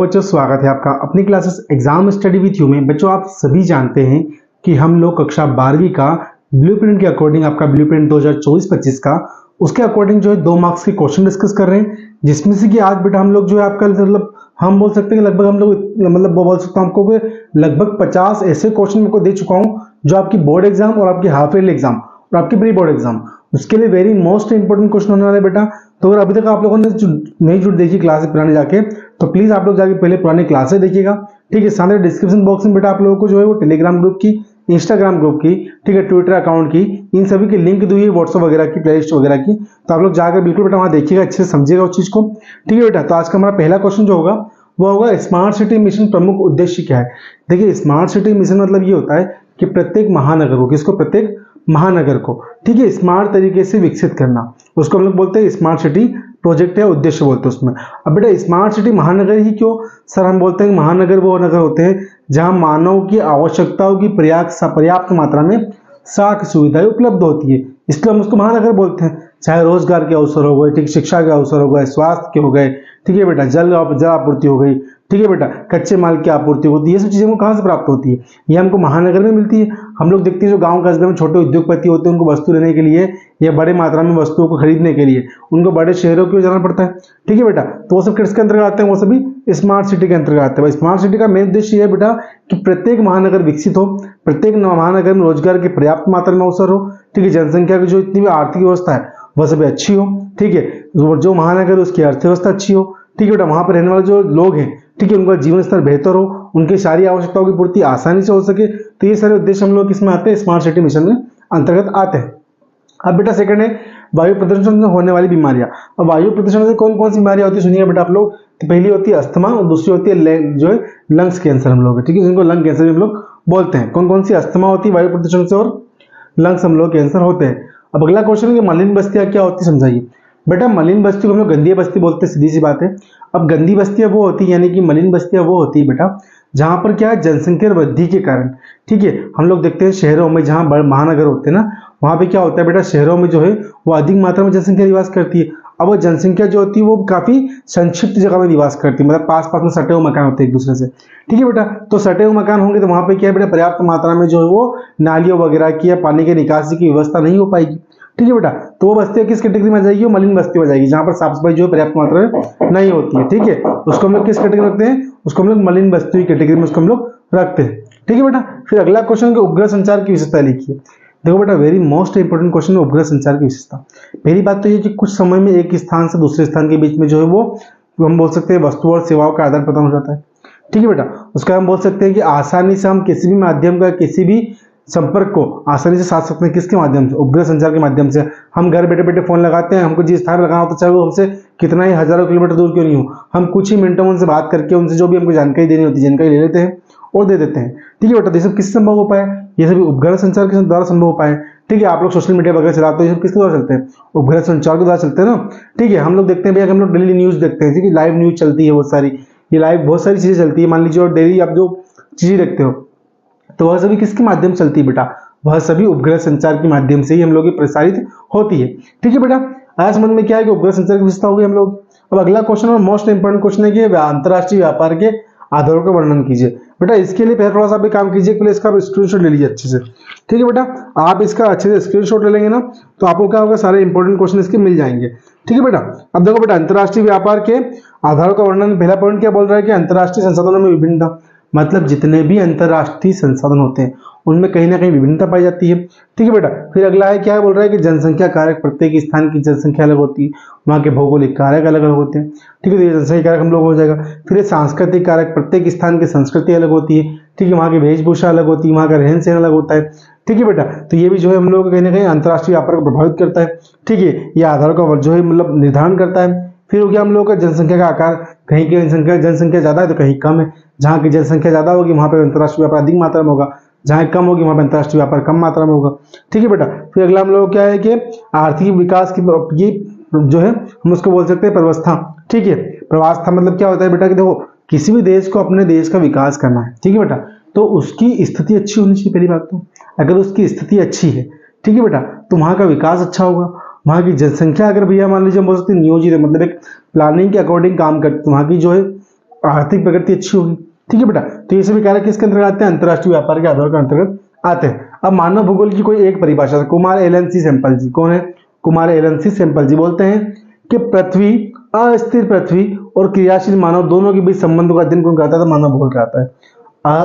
Hello बच्चों, स्वागत है आपका अपनी classes exam study with you में। बच्चों, आप सभी जानते हैं कि हम लोग कक्षा 12वीं का ब्लूप्रिंट के अकॉर्डिंग, आपका ब्लूप्रिंट 2024-25 का, उसके अकॉर्डिंग जो है 2 मार्क्स के क्वेश्चन डिस्कस कर रहे हैं। जिसमें से कि आज बेटा हम लोग जो है आपका मतलब हम बोल सकते हैं कि लगभग हम लोग मतलब वो बोल सकता हूँ आपको कि लगभग 50 ऐसे क्वेश्चन को दे चुका हूँ जो आपकी बोर्ड एग्जाम और आपकी हाफ ईयरली एग्जाम और आपकी प्री बोर्ड एग्जाम, उसके लिए वेरी मोस्ट इंपोर्टेंट क्वेश्चन होने वाले बेटा। तो अगर अभी तक आप लोगों ने नहीं जुड़ देखी क्लास पुराने जाके, तो प्लीज आप लोग जाके पहले पुरानी क्लासें देखिएगा। ठीक है, सामने डिस्क्रिप्शन बॉक्स में बेटा आप लोगों को जो है वो टेलीग्राम ग्रुप की, इंस्टाग्राम ग्रुप की, ठीक है, ट्विटर अकाउंट की, इन सभी की लिंक दी हुई है, व्हाट्सएप वगैरह की, प्ले लिस्ट वगैरह की। तो आप लोग जाकर बिल्कुल बेटा वहां देखिएगा, अच्छे से समझिएगा उस चीज को। ठीक है बेटा, तो आज का हमारा पहला क्वेश्चन जो होगा वो होगा स्मार्ट सिटी मिशन प्रमुख उद्देश्य क्या है। देखिए, स्मार्ट सिटी मिशन मतलब ये होता है कि प्रत्येक महानगर को, किसको, प्रत्येक महानगर को, ठीक है, स्मार्ट तरीके से विकसित करना, उसको हम लोग बोलते हैं स्मार्ट सिटी प्रोजेक्ट है, उद्देश्य बोलते हैं उसमें। अब बेटा स्मार्ट सिटी महानगर ही क्यों सर? हम बोलते हैं महानगर वो नगर होते हैं जहां मानव की आवश्यकताओं की पर्याप्त मात्रा में साख सुविधाएं उपलब्ध होती है, इसलिए हम उसको महानगर बोलते हैं। चाहे रोजगार के अवसर हो गए, ठीक, शिक्षा के अवसर हो गए, स्वास्थ्य के हो गए, ठीक है बेटा, जल आपूर्ति हो गई, ठीक है बेटा, कच्चे माल की आपूर्ति होती है, ये सब चीजें हमको कहाँ से प्राप्त होती है? ये हमको महानगर में मिलती है। हम लोग देखते हैं जो गांव कस्बे में छोटे उद्योगपति होते हैं, उनको वस्तु लेने के लिए या बड़े मात्रा में वस्तुओं को खरीदने के लिए उनको बड़े शहरों की ओर जाना पड़ता है। ठीक है बेटा, तो वो सब किसके अंतर्गत आते हैं? वो सभी स्मार्ट सिटी के अंतर्गत आते हैं। स्मार्ट सिटी का मेन उद्देश्य ये है बेटा कि प्रत्येक महानगर विकसित हो, प्रत्येक महानगर में रोजगार की पर्याप्त मात्रा में अवसर हो, ठीक है, जनसंख्या की जो इतनी भी आर्थिक व्यवस्था है वह सभी अच्छी हो, ठीक है, जो महानगर उसकी अर्थव्यवस्था अच्छी हो, ठीक है बेटा, वहां पर रहने वाले जो लोग हैं, ठीक है, उनका जीवन स्तर बेहतर हो, उनकी सारी आवश्यकताओं की पूर्ति आसानी से हो सके। तो ये सारे उद्देश्य हम लोग किसमें आते हैं? स्मार्ट सिटी मिशन में अंतर्गत आते हैं। अब बेटा सेकंड है वायु प्रदूषण से होने वाली बीमारियां। अब वायु प्रदूषण से कौन कौन सी बीमारियां होती है सुनिए बेटा आप लोग। तो पहली होती है अस्थमा और दूसरी होती है जो है लंग्स कैंसर हम लोग, ठीक है, जिनको लंग कैंसर हम लोग बोलते हैं। कौन कौन सी अस्थमा होती है वायु प्रदूषण से और लंग्स हम लोग कैंसर होते हैं। अब अगला क्वेश्चन है कि मलिन बस्तियां क्या होती है, समझाइए बेटा। मलिन बस्ती को हम लोग गंदी बस्ती बोलते हैं, सीधी सी बात है। अब गंदी बस्तियां वो होती है, यानी कि मलिन बस्तियां वो होती है बेटा जहां पर क्या है, जनसंख्या वृद्धि के कारण, ठीक है, हम लोग देखते हैं शहरों में जहां बड़े महानगर होते हैं ना, वहां पे क्या होता है बेटा, शहरों में जो है वो अधिक मात्रा में जनसंख्या निवास करती है। अब वो जनसंख्या जो होती है वो काफी संक्षिप्त जगह में निवास करती है, मतलब पास पास में सटे हुए मकान होते हैं एक दूसरे से, ठीक है बेटा। तो सटे हुए मकान होंगे तो वहां पे क्या है बेटा, पर्याप्त मात्रा में जो है वो नालियों वगैरह की या पानी के निकासी की व्यवस्था नहीं हो पाएगी, ठीक है बेटा। तो वो बस्तियां किस कैटेगरी में आ जाएगी? वो मलिन बस्ती में जाएगी, जहां पर साफ सफाई जो है पर्याप्त मात्रा में नहीं होती है, ठीक है, उसको हम लोग किस कैटेगरी में रखते हैं? उसको हम लोग मलिन बस्ती की कैटेगरी में उसको हम लोग रखते हैं, ठीक है बेटा। फिर अगला क्वेश्चन है उपग्रह संचार की विशेषता लिखिए। देखो बेटा, वेरी मोस्ट इंपोर्टेंट क्वेश्चन है उपग्रह संचार की विशेषता। पहली बात तो ये कि कुछ समय में एक स्थान से दूसरे स्थान के बीच में जो है वो हम बोल सकते हैं वस्तु और सेवाओं का आदान प्रदान हो जाता है, ठीक है बेटा। उसका हम बोल सकते हैं कि आसानी से हम किसी भी माध्यम का, किसी भी संपर्क को आसानी से साध सकते हैं, किसके माध्यम से? उपग्रह संचार के माध्यम से। हम घर बैठे बैठे फोन लगाते हैं, हमको जिस स्थान लगाना होता है, चाहे वो हमसे कितना ही हजारों किलोमीटर दूर क्यों नहीं हो, हम कुछ ही मिनटों में उनसे बात करके उनसे जो भी हमको जानकारी देनी होती है जानकारी ले लेते हैं और दे देते हैं, ठीक है बेटा। तो ये सब किससे संभव हो पाए? ये सभी उपग्रह संचार के द्वारा संभव हो पाए, ठीक है। आप लोग सोशल मीडिया वगैरह चलाते हो, ये सब किसके द्वारा चलते हैं? उपग्रह संचार के द्वारा चलते हैं ना, ठीक है। हम लोग देखते हैं भैया, हम लोग डेली न्यूज देखते हैं, ठीक है, लाइव न्यूज चलती है बहुत सारी, ये लाइव बहुत सारी चीजें चलती है, मान लीजिए, और डेली आप जो चीजें देखते हो तो वह सभी किसके माध्यम से चलती है बेटा? वह सभी उपग्रह संचार के माध्यम से ही हम लोग की प्रसारित होती है, ठीक है बेटा। आज समझ में क्या है कि उपग्रह संचार की विशेषता होगी हम लोग। अब अगला क्वेश्चन और मोस्ट इंपोर्टेंट क्वेश्चन है कि अंतरराष्ट्रीय व्यापार के आधारों का वर्णन कीजिए। बेटा इसके लिए पहले थोड़ा सा भी काम कीजिए, पहले इसका स्क्रीनशॉट ले लीजिए अच्छे से, ठीक है बेटा। आप इसका अच्छे से स्क्रीनशॉट ले लेंगे ना तो आपको क्या होगा, सारे इंपॉर्टेंट क्वेश्चन इसके मिल जाएंगे, ठीक है बेटा। अब देखो बेटा, अंतरराष्ट्रीय व्यापार के आधारों का वर्णन, पहला पॉइंट क्या बोल रहा है कि अंतरराष्ट्रीय संसाधनों में विभिन्नता, मतलब जितने भी अंतरराष्ट्रीय संसाधन होते हैं उनमें कहीं ना कहीं विभिन्नता पाई जाती है, ठीक है बेटा। फिर अगला है क्या बोल रहा है कि जनसंख्या कारक, प्रत्येक स्थान की जनसंख्या अलग होती है, वहाँ के भौगोलिक कारक अलग अलग होते हैं, ठीक है, तो ये जनसंख्या कारक हम लोग हो जाएगा। फिर ये सांस्कृतिक कारक, प्रत्येक स्थान की संस्कृति अलग होती है, ठीक है, वहाँ की वेशभूषा अलग होती है, वहाँ का रहन सहन अलग होता है, ठीक है बेटा। तो ये भी जो है हम लोग कहीं ना कहीं अंतरराष्ट्रीय व्यापार को प्रभावित करता है, ठीक है, ये आधार का जो है मतलब निर्धारण करता है। फिर हो गया हम लोग का जनसंख्या का आकार, कहीं की जनसंख्या ज्यादा है तो कहीं कम है, जहाँ की जनसंख्या ज्यादा होगी वहाँ पे अंतरराष्ट्रीय व्यापार अधिक मात्रा में होगा, जहाँ कम होगी वहाँ पे अंतरराष्ट्रीय व्यापार कम मात्रा में होगा, ठीक है बेटा। फिर अगला हम लोग क्या है कि आर्थिक विकास की ये जो है हम उसको बोल सकते हैं प्रवस्था, ठीक है। प्रवस्था मतलब क्या होता है बेटा कि देखो किसी भी देश को अपने देश का विकास करना है, ठीक है बेटा, तो उसकी स्थिति अच्छी होनी चाहिए पहली बात तो। अगर उसकी स्थिति अच्छी है, ठीक है बेटा, तो वहाँ का विकास अच्छा होगा, वहाँ की जनसंख्या अगर भैया मान लीजिए हम बोल सकते हैं नियोजित है, मतलब एक प्लानिंग के अकॉर्डिंग काम करते, वहाँ की जो है आर्थिक प्रगति अच्छी होगी। ठीक है बेटा, तो ये सभी कारक किसके अंतर्गत आते हैं? अंतरराष्ट्रीय व्यापार के आधार के अंतर्गत आते हैं। अब मानव भूगोल की कोई एक परिभाषा, कुमार एलन सी सैंपल जी, कौन है? कुमार एलन सी सैंपल जी बोलते हैं कि पृथ्वी, अस्थिर पृथ्वी और क्रियाशील मानव दोनों के बीच संबंधों का अध्ययन कौन कराता है? तो मानव भूगोल कराता है।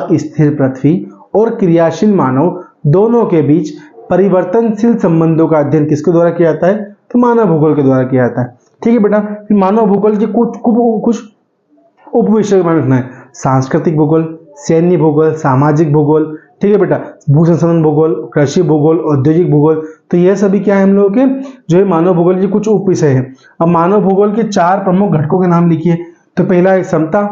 अस्थिर पृथ्वी और क्रियाशील मानव दोनों के बीच परिवर्तनशील संबंधों का अध्ययन किसके द्वारा किया जाता है? तो मानव भूगोल के द्वारा किया जाता है। ठीक है बेटा, फिर मानव भूगोल के कुछ उप विषय में रखना है। सांस्कृतिक भूगोल, सैन्य भूगोल, सामाजिक भूगोल, ठीक है बेटा, भू संसाधन भूगोल, कृषि भूगोल, औद्योगिक भूगोल, तो यह सभी क्या है हम लोगों के जो है मानव भूगोल के कुछ उप विषय है। अब मानव भूगोल के 4 प्रमुख घटकों के नाम लिखिए। तो पहला है समता,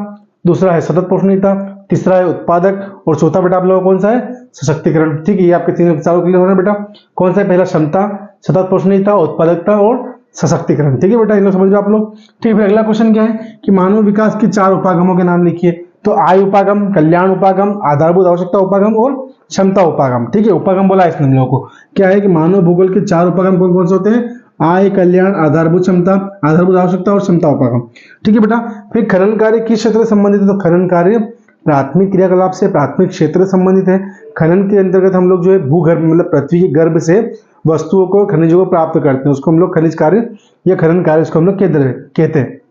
दूसरा है सतत पोषणीयता, तीसरा है उत्पादक और चौथा बेटा आप लोगों को कौन सा है? सशक्तिकरण। ठीक है, ये आपके 3 चारों क्लियर हो रहा है बेटा। कौन सा है? पहला क्षमता, सतत पोषणीयता, उत्पादकता और सशक्तिकरण। ठीक है बेटा, इन लोग समझ लो आप लोग। ठीक है, फिर अगला क्वेश्चन क्या है कि मानव विकास के 4 उपागमों के नाम लिखिए। तो आय उपागम, कल्याण उपागम, आधारभूत आवश्यकता उपागम और क्षमता उपागम। ठीक है, उपागम बोला इसने हम लोगों को। क्या है कि मानव भूगोल के 4 उपागम कौन कौन से होते हैं? आय, कल्याण, आधारभूत क्षमता, आधारभूत आवश्यकता और क्षमता उपागम। ठीक है बेटा, फिर खनन कार्य किस क्षेत्र से संबंधित है? तो खनन कार्य प्राथमिक क्रियाकलाप से प्राथमिक क्षेत्र से संबंधित है। खनन के अंतर्गत हम लोग जो है भूगर्भ मतलब पृथ्वी के गर्भ से वस्तुओं को, खनिजों को प्राप्त करते हैं, उसको हम लोग खनिज कार्य या खनन कार्य उसको हम लोग कहते हैं।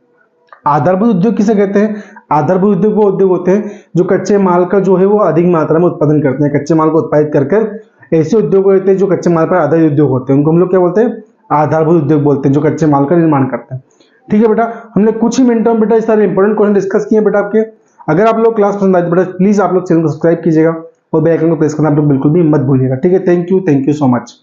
आधारभूत उद्योग किसे कहते हैं? आधारभूत उद्योग वो उद्योग होते हैं जो कच्चे माल का जो है वो अधिक मात्रा में उत्पादन करते हैं। कच्चे माल को उत्पादित कर ऐसे उद्योग होते हैं जो कच्चे माल पर आधारित उद्योग होते हैं, उनको हम लोग क्या बोलते हैं? आधारभूत उद्योग बोलते हैं, जो कच्चे माल का निर्माण करते हैं। ठीक है बेटा, हमने कुछ ही मिनटों में बेटा इस सारे इंपॉर्टेंट क्वेश्चन डिस्कस किए बेटा आपके। अगर आप लोग क्लास पसंद आए बेटा प्लीज आप लोग चैनल को सब्सक्राइब कीजिएगा और बेल आइकन को प्रेस करना आप लोग बिल्कुल भी मत भूलिएगा। ठीक है, थैंक यू सो मच।